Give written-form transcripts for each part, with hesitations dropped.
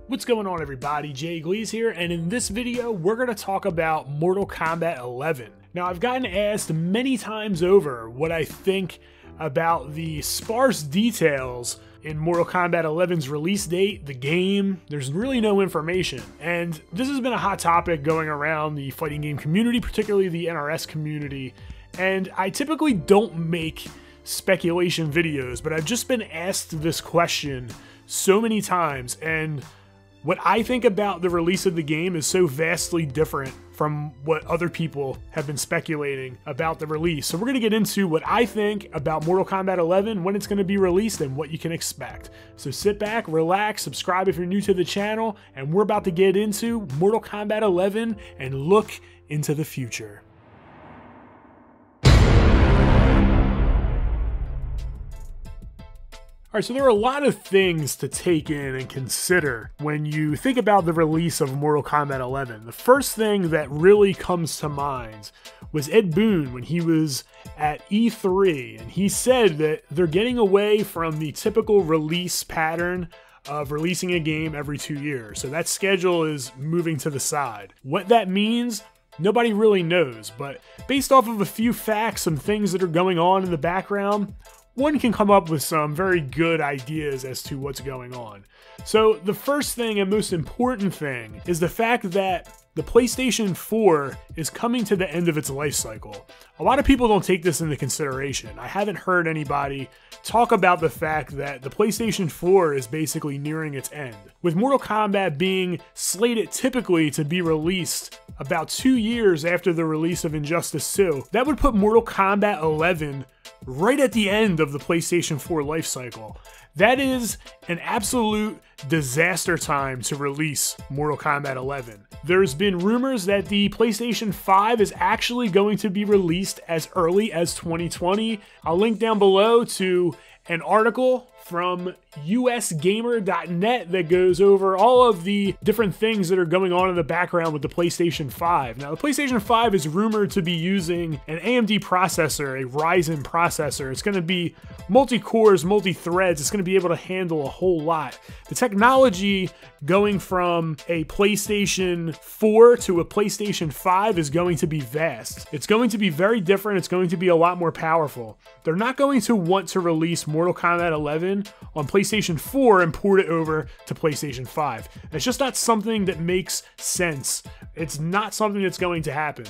What's going on, everybody? Gleez here, and in this video we're going to talk about Mortal Kombat 11. Now, I've gotten asked many times over what I think about the sparse details in Mortal Kombat 11's release date, the game. There's really no information, and this has been a hot topic going around the fighting game community, particularly the NRS community, and I typically don't make speculation videos, but I've just been asked this question so many times, and what I think about the release of the game is so vastly different from what other people have been speculating about the release. So we're going to get into what I think about Mortal Kombat 11, when it's going to be released, and what you can expect. So sit back, relax, subscribe if you're new to the channel, and we're about to get into Mortal Kombat 11 and look into the future. Alright, so there are a lot of things to take in and consider when you think about the release of Mortal Kombat 11. The first thing that really comes to mind was Ed Boon when he was at E3, and he said that they're getting away from the typical release pattern of releasing a game every 2 years. So that schedule is moving to the side. What that means, nobody really knows, but based off of a few facts, some things that are going on in the background, one can come up with some very good ideas as to what's going on. So the first thing and most important thing is the fact that the PlayStation 4 is coming to the end of its life cycle. A lot of people don't take this into consideration. I haven't heard anybody talk about the fact that the PlayStation 4 is basically nearing its end. With Mortal Kombat being slated typically to be released about 2 years after the release of Injustice 2, that would put Mortal Kombat 11 right at the end of the PlayStation 4 life cycle. That is an absolute disaster time to release Mortal Kombat 11. There's been rumors that the PlayStation 5 is actually going to be released as early as 2020. I'll link down below to an article from usgamer.net that goes over all of the different things that are going on in the background with the PlayStation 5. Now, the PlayStation 5 is rumored to be using an AMD processor, a Ryzen processor. It's going to be multi-cores, multi-threads. It's going to be able to handle a whole lot. The technology going from a PlayStation 4 to a PlayStation 5 is going to be vast. It's going to be very different. It's going to be a lot more powerful. They're not going to want to release Mortal Kombat 11 on PlayStation 4 and port it over to PlayStation 5. It's just not something that makes sense. It's not something that's going to happen.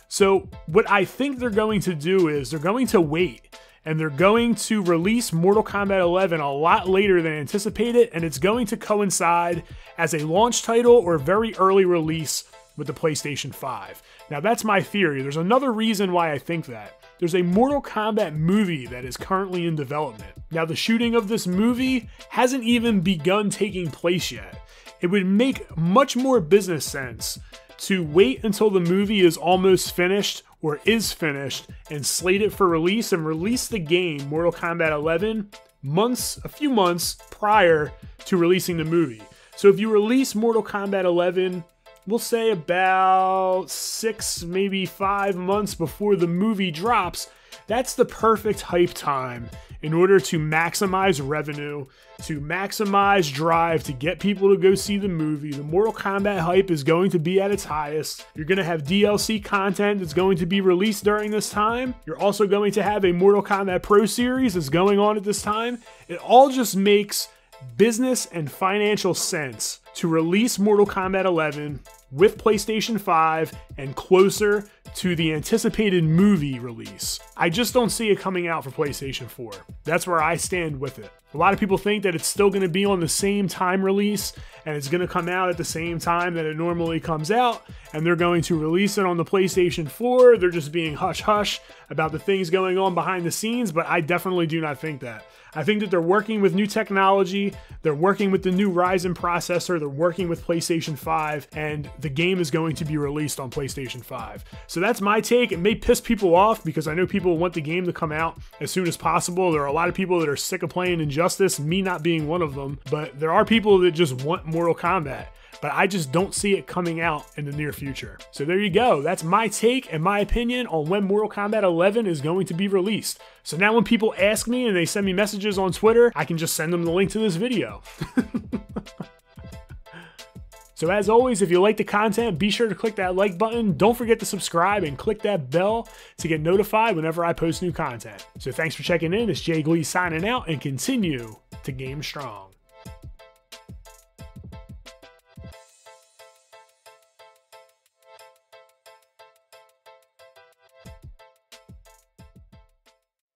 So what I think they're going to do is they're going to wait, and they're going to release Mortal Kombat 11 a lot later than anticipated, and it's going to coincide as a launch title or very early release with the PlayStation 5. Now, that's my theory. There's another reason why I think that. There's a Mortal Kombat movie that is currently in development. Now, the shooting of this movie hasn't even begun taking place yet. It would make much more business sense to wait until the movie is almost finished or is finished and slate it for release, and release the game Mortal Kombat 11 a few months prior to releasing the movie. So if you release Mortal Kombat 11, we'll say about 6, maybe 5 months before the movie drops, that's the perfect hype time in order to maximize revenue, to maximize drive, to get people to go see the movie. The Mortal Kombat hype is going to be at its highest. You're going to have DLC content that's going to be released during this time. You're also going to have a Mortal Kombat Pro Series that's going on at this time. It all just makes business and financial sense to release Mortal Kombat 11 with PlayStation 5 and closer to the anticipated movie release. I just don't see it coming out for PlayStation 4. That's where I stand with it. A lot of people think that it's still going to be on the same time release, and it's going to come out at the same time that it normally comes out, and they're going to release it on the PlayStation 4. They're just being hush-hush about the things going on behind the scenes, but I definitely do not think that. I think that they're working with new technology, they're working with the new Ryzen processor, they're working with PlayStation 5, and the game is going to be released on PlayStation 5. So that's my take. It may piss people off because I know people want the game to come out as soon as possible. There are a lot of people that are sick of playing Injustice, me not being one of them, but there are people that just want Mortal Kombat. But I just don't see it coming out in the near future. So there you go. That's my take and my opinion on when Mortal Kombat 11 is going to be released. So now when people ask me and they send me messages on Twitter, I can just send them the link to this video. So as always, if you like the content, be sure to click that like button. Don't forget to subscribe and click that bell to get notified whenever I post new content. So thanks for checking in. It's Gleez signing out, and continue to game strong.